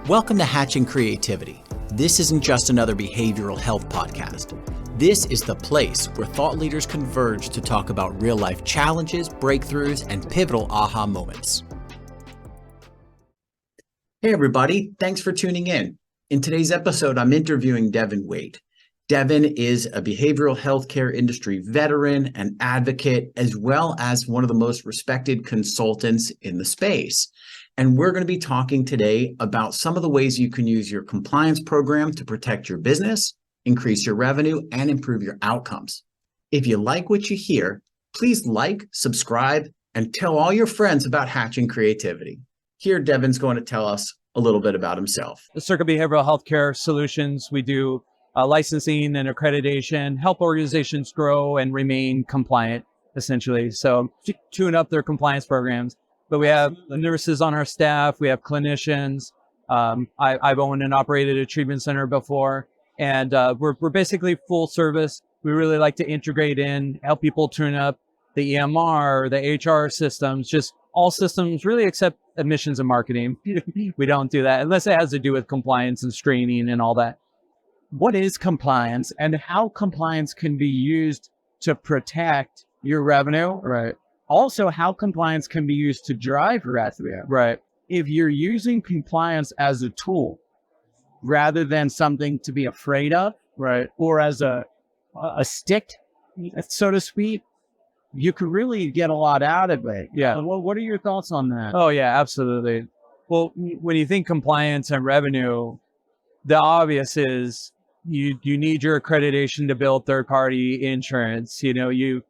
Welcome to Hatching Creativity. This isn't just another behavioral health podcast. This is the place where thought leaders converge to talk about real-life challenges, breakthroughs, and pivotal aha moments. Hey everybody, thanks for tuning in. In today's episode, I'm interviewing Devon Wayt. Devon is a behavioral healthcare industry veteran and advocate, as well as one of the most respected consultants in the space. And we're going to be talking today about some of the ways you can use your compliance program to protect your business, increase your revenue, and improve your outcomes. If you like what you hear, please like, subscribe, and tell all your friends about Hatching Creativity. Here, Devon's going to tell us a little bit about himself. The CIRCA Behavioral Healthcare Solutions, we do licensing and accreditation, help organizations grow and remain compliant, essentially. So tune up their compliance programs. But we have nurses on our staff, we have clinicians. I've owned and operated a treatment center before, and we're basically full service. We really like to integrate in, help people tune up the EMR, the HR systems, just all systems, really except admissions and marketing. We don't do that unless it has to do with compliance and screening and all that. What is compliance and how compliance can be used to protect your revenue? Right. Also, how compliance can be used to drive revenue. Right. If you're using compliance as a tool rather than something to be afraid of, Right. or as a stick, so to speak, you could really get a lot out of it. Yeah. What are your thoughts on that? Oh, yeah, absolutely. Well, when you think compliance and revenue, the obvious is you need your accreditation to build third-party insurance. You know, you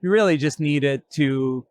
really just need it to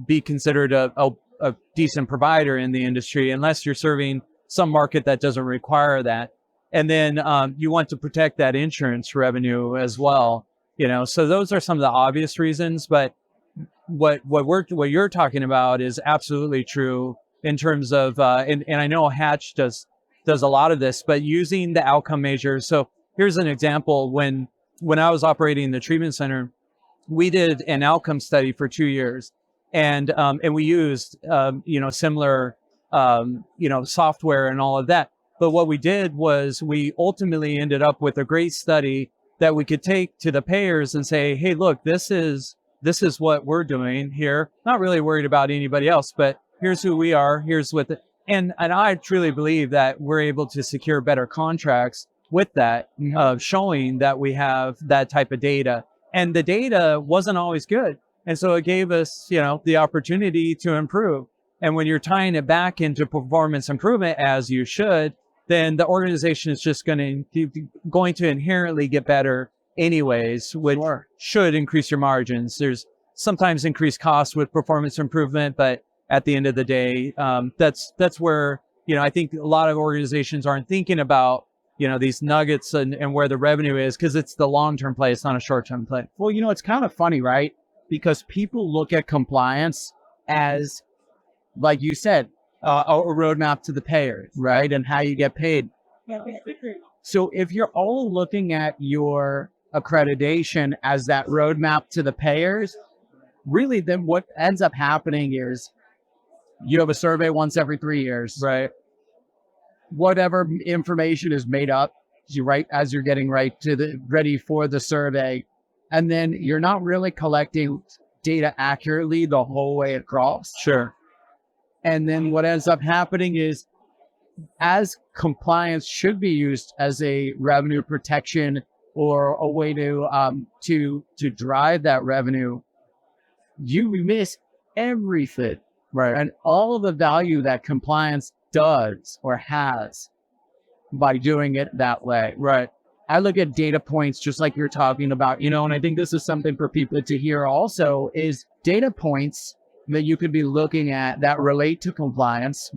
be considered a decent provider in the industry, unless you're serving some market that doesn't require that. And then you want to protect that insurance revenue as well. You know, so those are some of the obvious reasons. But what you're talking about is absolutely true in terms of, and I know Hatch does a lot of this, but using the outcome measures. So here's an example. When I was operating the treatment center, we did an outcome study for 2 years, and we used similar software and all of that. But what we did was we ultimately ended up with a great study that we could take to the payers and say, hey, look, this is what we're doing here. Not really worried about anybody else, but here's who we are. Here's what and I truly believe that we're able to secure better contracts with that, showing that we have that type of data. And the data wasn't always good. And so it gave us, the opportunity to improve. And when you're tying it back into performance improvement, as you should, then the organization is just going to inherently get better anyways, which should increase your margins. There's sometimes increased costs with performance improvement, but at the end of the day, that's where, I think a lot of organizations aren't thinking about, these nuggets and where the revenue is, because it's the long-term play. It's not a short-term play. Well, it's kind of funny, right? Because people look at compliance as, like you said, a roadmap to the payers, right? And how you get paid. So if you're all looking at your accreditation as that roadmap to the payers, really then what ends up happening is you have a survey once every 3 years. Right. Whatever information is made up, as you're getting ready for the survey, and then you're not really collecting data accurately the whole way across. Sure. And then what ends up happening is, as compliance should be used as a revenue protection or a way to drive that revenue, you miss everything. Right. And all of the value that compliance does or has by doing it that way. Right. I look at data points just like you're talking about, and I think this is something for people to hear also, is data points that you could be looking at that relate to compliance,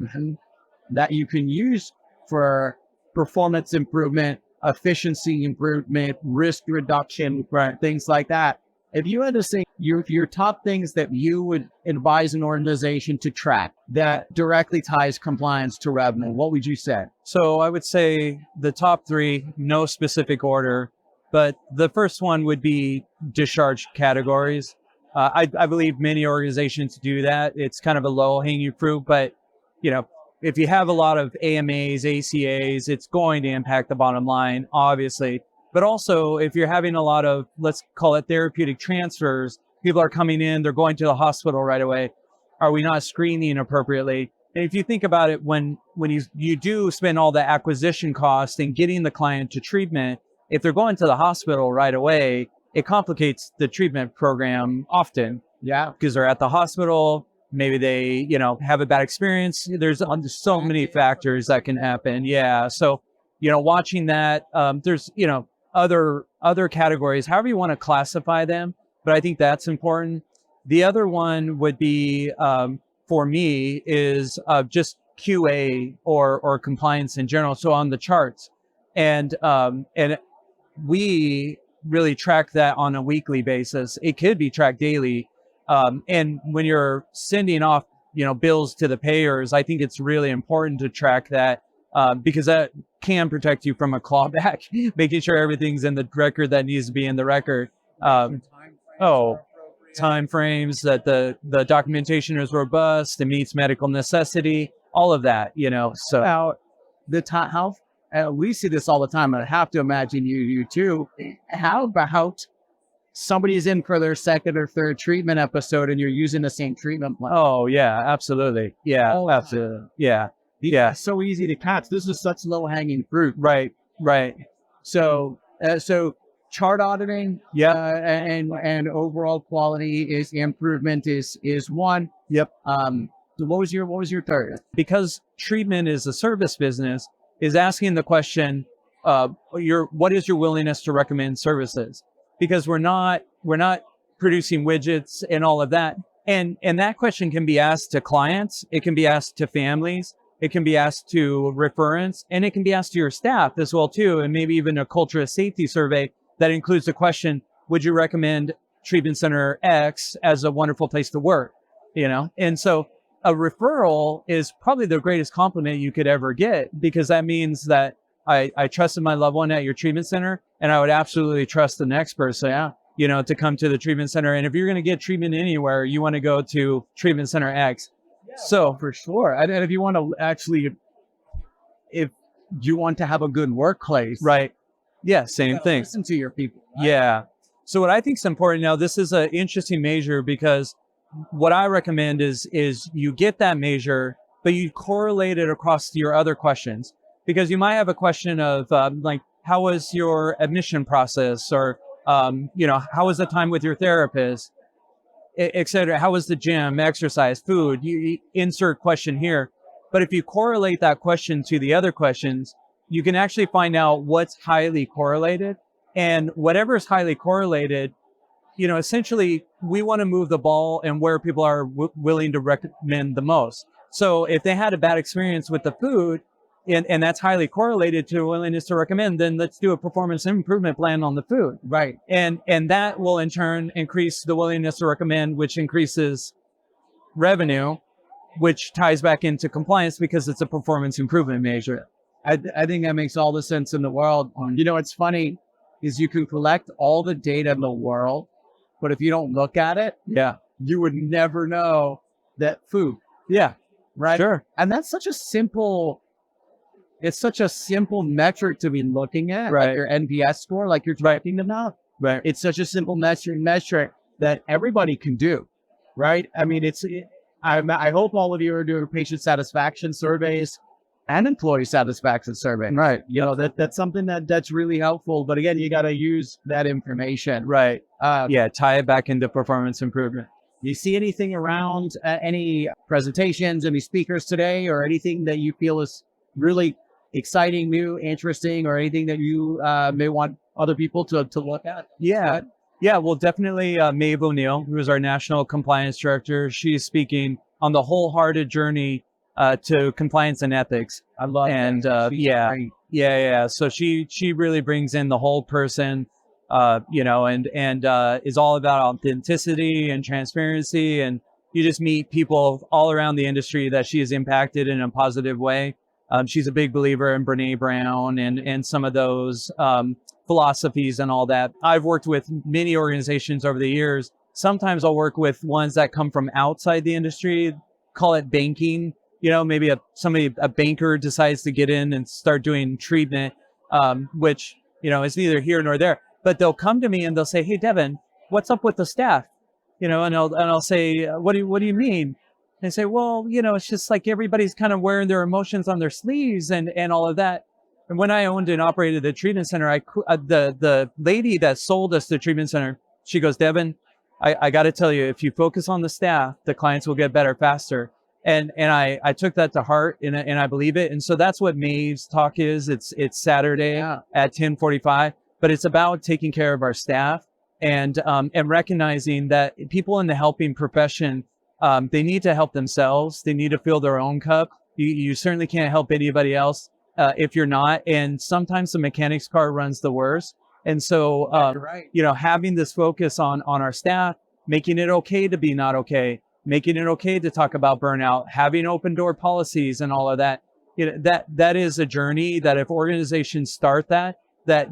that you can use for performance improvement, efficiency improvement, risk reduction, things like that. If you had to say your top things that you would advise an organization to track that directly ties compliance to revenue, what would you say? So I would say the top three, no specific order, but the first one would be discharge categories. I believe many organizations do that. It's kind of a low hanging fruit, but if you have a lot of AMAs, ACAs, it's going to impact the bottom line, obviously. But also, if you're having a lot of, let's call it therapeutic transfers, people are coming in, they're going to the hospital right away. Are we not screening appropriately? And if you think about it, when you do spend all the acquisition cost and getting the client to treatment, if they're going to the hospital right away, it complicates the treatment program often. Yeah. Because they're at the hospital, maybe they, have a bad experience. There's so many factors that can happen. Yeah. So, watching that, there's, other categories, however you want to classify them, but I think that's important. The other one would be, for me, is just QA or compliance in general. So on the charts, and we really track that on a weekly basis. It could be tracked daily. And when you're sending off, bills to the payers, I think it's really important to track that, because that can protect you from a clawback, making sure everything's in the record that needs to be in the record. Time frames, that the documentation is robust, it meets medical necessity, all of that, so. About the time, how we see this all the time, and I have to imagine you too. How about somebody's in for their second or third treatment episode and you're using the same treatment plan? Oh yeah, absolutely. Yeah, absolutely. Yeah. Yeah. It's so easy to catch. This is such low hanging fruit. Right. So chart auditing, and overall quality is improvement is one. Yep. So what was your third? Because treatment is a service business, is asking the question, what is your willingness to recommend services? Because we're not producing widgets and all of that. And that question can be asked to clients, it can be asked to families, it can be asked to referents, and it can be asked to your staff as well too, and maybe even a culture of safety survey that includes the question, would you recommend treatment center X as a wonderful place to work? And so a referral is probably the greatest compliment you could ever get, because that means that I trusted my loved one at your treatment center, and I would absolutely trust the next person, to come to the treatment center. And if you're going to get treatment anywhere, you want to go to treatment center X. So for sure. And if you want to actually, if you want to have a good workplace, right? Yeah, same thing. Listen to your people. Right? Yeah. So what I think is important now, this is an interesting measure, because what I recommend is you get that measure, but you correlate it across your other questions, because you might have a question of like, how was your admission process, or how was the time with your therapist, et cetera? How was the gym, exercise, food? You insert question here. But if you correlate that question to the other questions, you can actually find out what's highly correlated. And whatever is highly correlated, essentially we want to move the ball and where people are willing to recommend the most. So if they had a bad experience with the food, and that's highly correlated to willingness to recommend, then let's do a performance improvement plan on the food. Right. And that will in turn increase the willingness to recommend, which increases revenue, which ties back into compliance because it's a performance improvement measure. I think that makes all the sense in the world. What's funny is you can collect all the data in the world, but if you don't look at it, you would never know that food. Yeah. Right. Sure. And that's such a simple metric to be looking at, right? Like your NPS score, like you're talking about. Right. It's such a simple metric that everybody can do, right? I mean, I hope all of you are doing patient satisfaction surveys and employee satisfaction survey. Right. That's something that's really helpful. But again, you got to use that information. Right. Tie it back into performance improvement. You see anything around any presentations, any speakers today, or anything that you feel is really exciting, new, interesting, or anything that you may want other people to look at? Yeah. Well, definitely Maeve O'Neill, who is our National Compliance Director. She's speaking on the wholehearted journey to compliance and ethics. I love and that. So she really brings in the whole person, and is all about authenticity and transparency. And you just meet people all around the industry that she has impacted in a positive way. She's a big believer in Brene Brown and some of those philosophies and all that. I've worked with many organizations over the years. Sometimes I'll work with ones that come from outside the industry, call it banking, maybe a banker decides to get in and start doing treatment, which, is neither here nor there, but they'll come to me and they'll say, "Hey, Devon, what's up with the staff?" And I'll say, what do you mean? And they say, "Well, it's just like everybody's kind of wearing their emotions on their sleeves and all of that." And when I owned and operated the treatment center, the lady that sold us the treatment center, she goes, "Devon, I got to tell you, if you focus on the staff, the clients will get better faster." And I took that to heart, and I believe it. And so that's what Maeve's talk is. It's Saturday at 10:45, but it's about taking care of our staff and recognizing that people in the helping profession, they need to help themselves. They need to fill their own cup. You certainly can't help anybody else if you're not. And sometimes the mechanic's car runs the worst. And so, having this focus on our staff, making it okay to be not okay, making it okay to talk about burnout, having open door policies and all of that, that is a journey that if organizations start that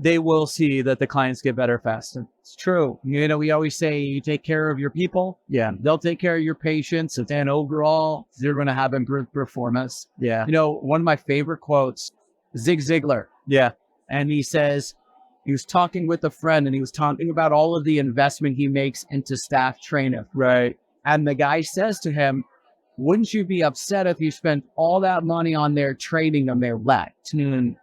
they will see that the clients get better faster. It's true. We always say you take care of your people. Yeah. They'll take care of your patients. And then overall, they're going to have improved performance. Yeah. One of my favorite quotes, Zig Ziglar. Yeah. And he says, he was talking with a friend and he was talking about all of the investment he makes into staff training. Right. And the guy says to him, "Wouldn't you be upset if you spent all that money on their training and they're left?" And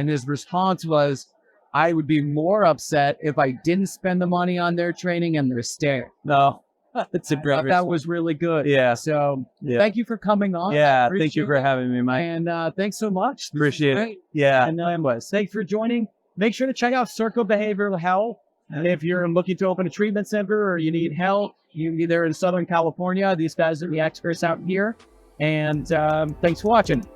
his response was, "I would be more upset if I didn't spend the money on their training and their staff." No, that's a great response. That was really good. Yeah. So thank you for coming on. Yeah. Thank you for having me, Mike. And thanks so much. Appreciate it. Yeah. And thanks for joining. Make sure to check out CIRCA Behavioral Health. And if you're looking to open a treatment center or you need help, you're either in Southern California, these guys are the experts out here. And thanks for watching.